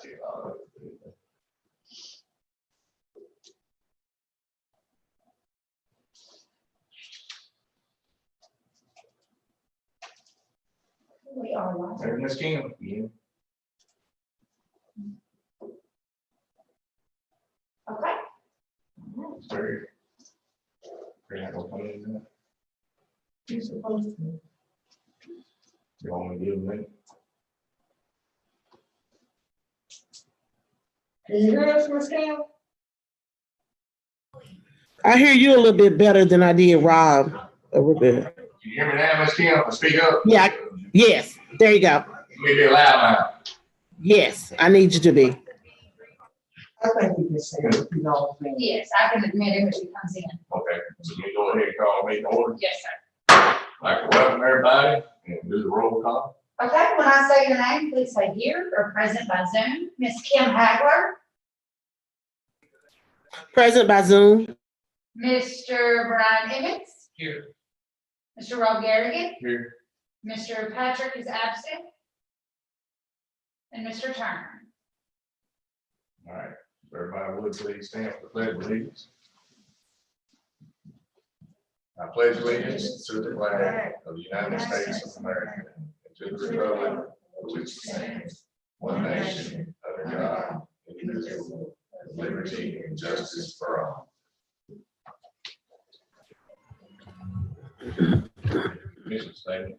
We are live. There's Miss Kim. Yeah. Okay. Sorry. You're not gonna come in there? You're supposed to. You want me to give them that? Can you hear us, Ms. Cam? I hear you a little bit better than I did Rob. A little bit. Can you hear me now, Miss Kim? Speak up. Yeah. Yes. There you go. Let me be loud now. Yes. I need you to be. I think we can say it, if you know what I mean. Yes, I can admit it when she comes in. Okay, so you go ahead and call me to order. Yes, sir. Like, welcome everybody and do the roll call. Okay, when I say your name, please say here or present by Zoom. Miss Kim Hagler, Present by Zoom. Mr. Brian Emmons, Here. Mr. Rob Garrigan, Here. Mr. Patrick is absent, and Mr. Turner. All right, everybody would please stand for the pledge of allegiance. I pledge allegiance to the flag of the United States of America and to the republic for which it stands, one nation, under God, indivisible, with liberty and justice for all. Mission statement.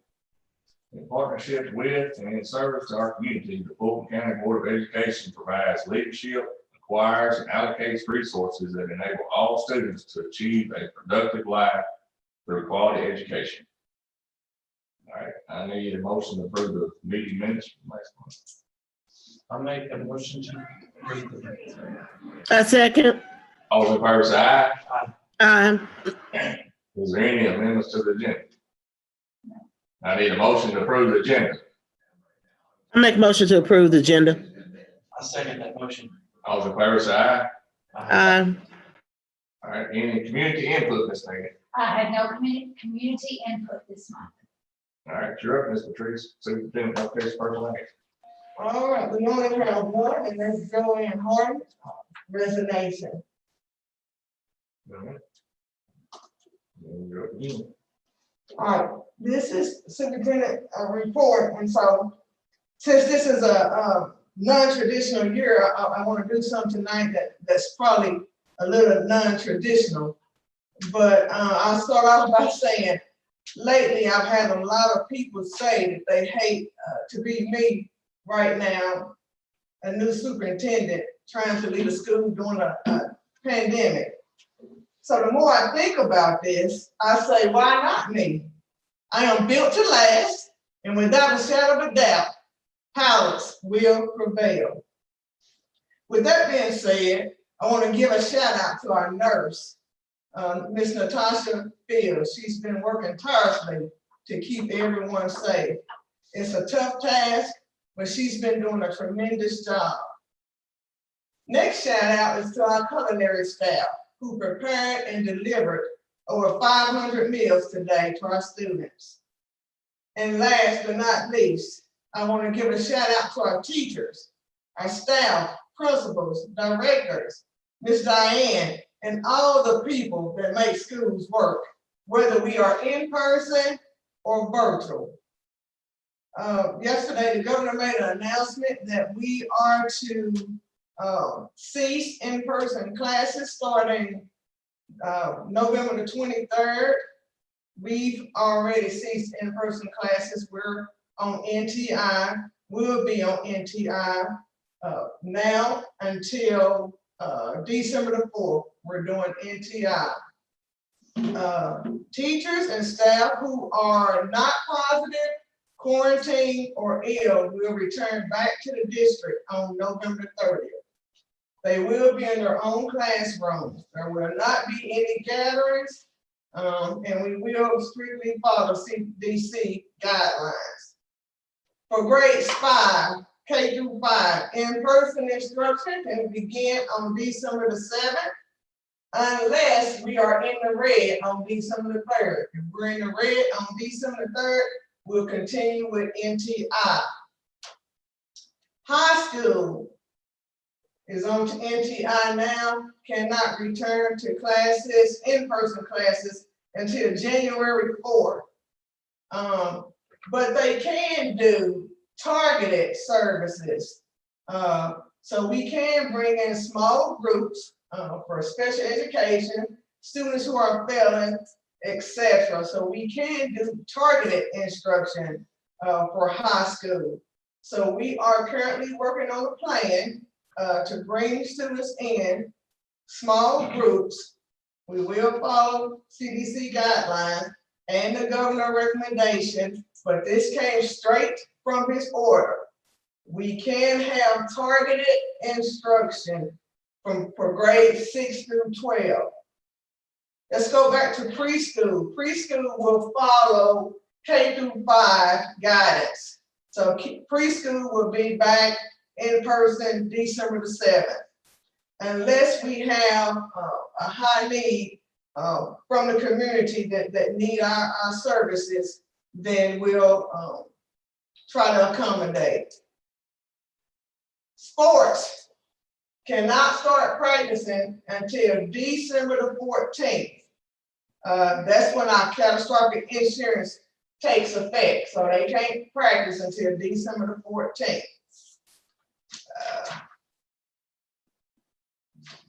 In partnership with and in service to our community, the Fulton County Board of Education provides leadership, acquires and allocates resources that enable all students to achieve a productive life through quality education. All right, I need a motion to approve the meeting minutes from last month. I'll make a motion to approve the minutes. A second. All in favor, say aye. Is there any amendments to the agenda? I need a motion to approve the agenda. I make a motion to approve the agenda. I'll second that motion. All in favor, say aye. Aye. All right, any community input, Ms. Megan? I had no community input this month. All right, you're up, Ms. Patrice, Superintendent of Education Personnel. All right, we only have one, and that's Joanne Hart, resignation. All right. And you're up again. All right, this is superintendent report, and so since this is a non-traditional year, I want to do something tonight that's probably a little non-traditional. But I'll start off by saying, lately I've had a lot of people say that they hate to be me right now, a new superintendent trying to lead a school during a pandemic. So the more I think about this, I say, why not me? I am built to last, and without a shadow of a doubt, Palace will prevail. With that being said, I want to give a shout out to our nurse, Miss Natasha Fields. She's been working tirelessly to keep everyone safe. It's a tough task, but she's been doing a tremendous job. Next shout out is to our culinary staff who prepared and delivered over 500 meals today to our students. And last but not least, I want to give a shout out to our teachers, our staff, principals, directors, Miss Diane, and all the people that make schools work, whether we are in person or virtual. Yesterday, the governor made an announcement that we are to cease in-person classes starting November the 23rd. We've already ceased in-person classes. We're on NTI. We'll be on NTI now until December the 4th. We're doing NTI. Teachers and staff who are not positive, quarantined, or ill will return back to the district on November 30th. They will be in their own classrooms. There will not be any gatherings, and we will strictly follow CDC guidelines. For grades 5, K through 5, in-person instruction can begin on December the 7th, unless we are in the red on December the 3rd. If we're in the red on December the 3rd, we'll continue with NTI. High school is on to NTI now, cannot return to classes, in-person classes until January 4th. But they can do targeted services. So we can bring in small groups for special education, students who are failing, etc. So we can do targeted instruction for high school. So we are currently working on a plan to bring students in small groups. We will follow CDC guidelines and the governor recommendation, but this came straight from his order. We can have targeted instruction for grades 6 through 12. Let's go back to preschool. Preschool will follow K through 5 guidance. So preschool will be back in person December the 7th. Unless we have a high need from the community that need our services, then we'll try to accommodate. Sports cannot start practicing until December the 14th. That's when our catastrophic insurance takes effect, so they can't practice until December the 14th.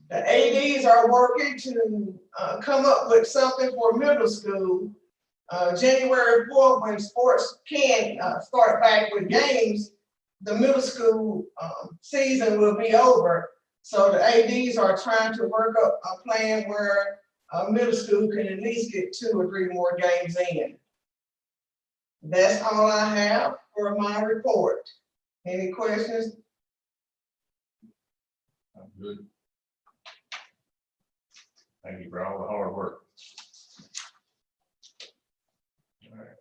The ADs are working to come up with something for middle school. January 4th, when sports can start back with games, the middle school season will be over. So the ADs are trying to work up a plan where middle school can at least get 2 or 3 more games in. That's all I have for my report. Any questions? I'm good. Thank you for all the hard work. All right.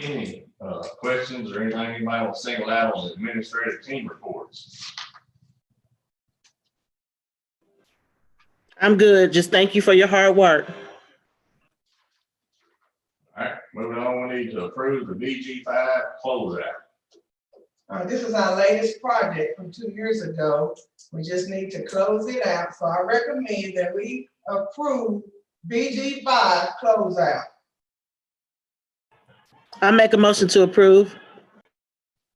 Any questions or anything anybody want to single out on the administrative team reports? I'm good. Just thank you for your hard work. All right, moving on, we need to approve the BG5 closeout. This is our latest project from 2 years ago. We just need to close it out. So I recommend that we approve BG5 closeout. I make a motion to approve.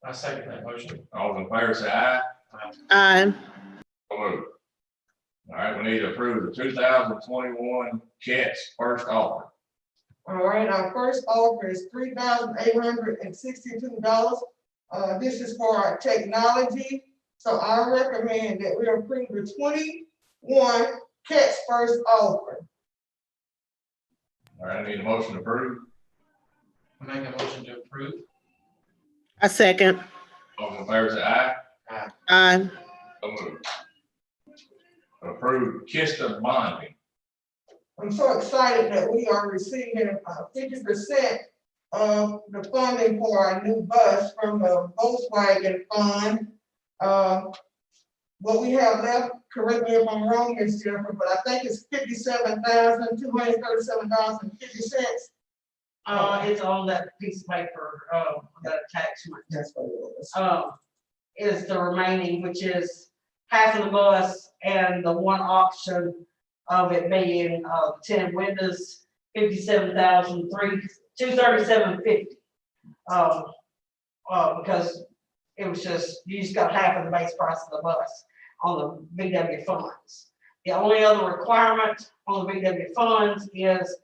I second that motion. All in favor, say aye. Aye. So moved. All right, we need to approve the 2021 CATS first offer. All right, our first offer is $3,862. This is for our technology. So I recommend that we approve the 21 CATS first offer. All right, I need a motion to approve. I make a motion to approve. I second. All in favor, say aye. Aye. So moved. Approve KISTA bonding. I'm so excited that we are receiving 50% of the funding for our new bus from the Volkswagen Fund. What we have left, correct me if I'm wrong, Ms. Jennifer, but I think it's $57,237.50. It's on that piece of paper, that attachment, That's what it was. is the remaining, which is half of the bus and the one option of it being, 10 windows, $57,237.50. Because it was just, you just got half of the base price of the bus on the VW funds. The only other requirement on the VW funds is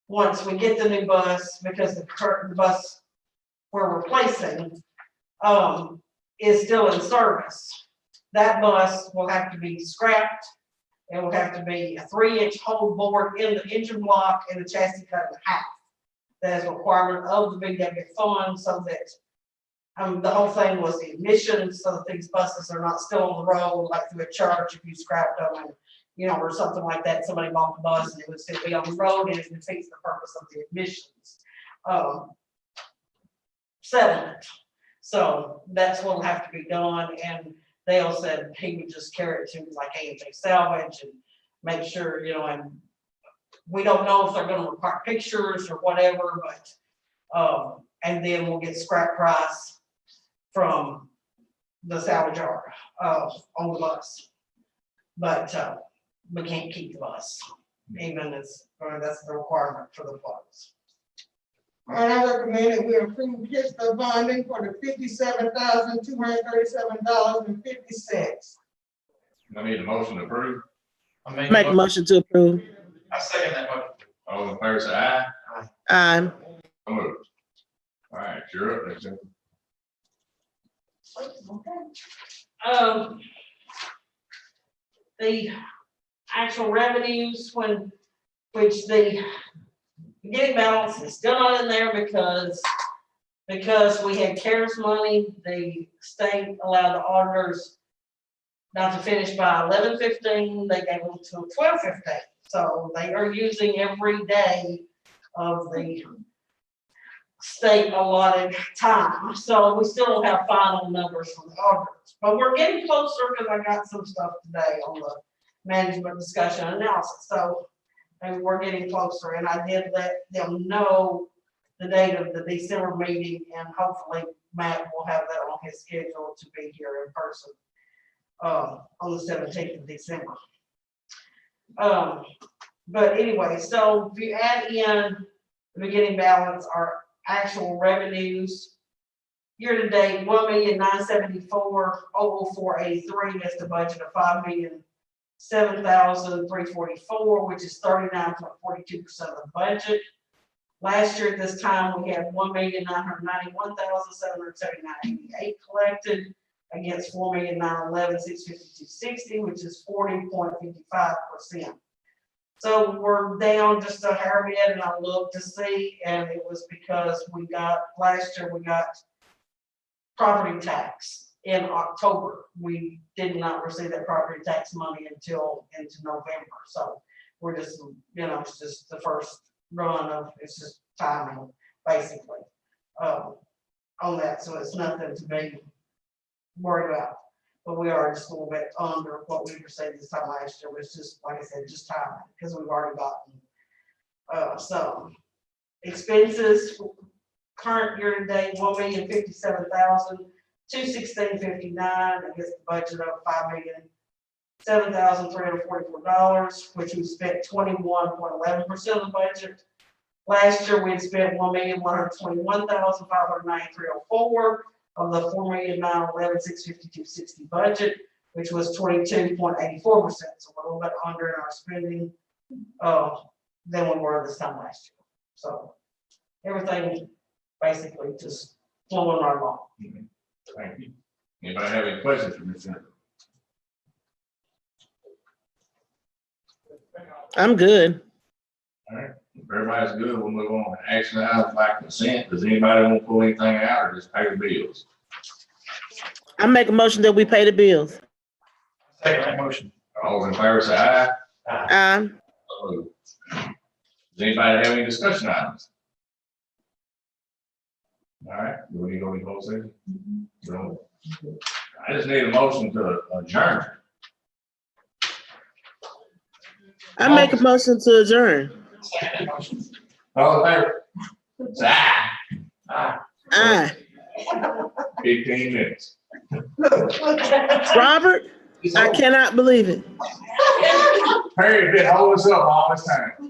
once we get the new bus, because the bus we're replacing is still in service, that bus will have to be scrapped. It will have to be a 3-inch hole bored in the engine block and the chassis cut in half. That is a requirement of the VW fund, so that the whole thing was the emissions, so that these buses are not still on the road like through a church if you scrapped them, and or something like that. Somebody bought the bus and it would still be on the road, and it defeats the purpose of the emissions settlement. So that's what'll have to be done, and Dale said he would just carry it to like A&J Salvage and make sure, and we don't know if they're gonna require pictures or whatever, but and then we'll get scrap price from the salvage yard on the bus. But, we can't keep the bus, even as, or that's the requirement for the funds. All right, I recommend that we approve Pittsburgh bonding for the $57,237.50. I need a motion to approve. I make Make a motion to approve. I second that motion. All in favor, say aye. Aye. So moved. All right, you're up, next. The actual revenues which the beginning balance is still not in there because we had CARES money, the state allowed the auditors not to finish by 11:15, they gave them till 12:15. So they are using every day of the state allotted time. So we still don't have final numbers from the auditors, but we're getting closer because I got some stuff today on the management discussion analysis. So and we're getting closer, and I did let them know the date of the December meeting, and hopefully Matt will have that on his schedule to be here in person on the 17th of December. But anyway, so if you add in the beginning balance, our actual revenues year to date, $1,974,004.83. That's the budget of $5,007,344, which is 39.42% of the budget. Last year at this time, we had $1,991,779.88 collected against $4,911,652.60, which is 40.55%. So we're down just a hair bit, and I looked to see, and it was because last year we got property tax in October. We did not receive that property tax money until into November. So we're just, it's just the first run of, it's just timing, basically, on that. So it's nothing to be worried about. But we are just a little bit under what we received this time last year, which just, like I said, just timing, because we've already gotten some expenses. Current year to date, $1,057,216.59 against the budget of $5,007,344, which we spent 21.11% of the budget. Last year, we had spent $1,121,593.04 of the $4,911,652.60 budget, which was 22.84%. So we're a little bit under in our spending than we were this time last year. So everything basically just flowing right along. Thank you. Anybody have any questions for Ms. Center? I'm good. All right, if everybody's good, we'll move on to action items by consent. Does anybody want to pull anything out or just pay the bills? I make a motion that we pay the bills. Second that motion. All in favor, say aye. Aye. Opposed? Does anybody have any discussion items? All right, do we need to go in closed session? No. I just need a motion to adjourn. I make a motion to adjourn. Second that motion. All in favor? Say aye. Aye. Aye. 15 minutes. Robert, I cannot believe it. Harry, been holding us up all this time.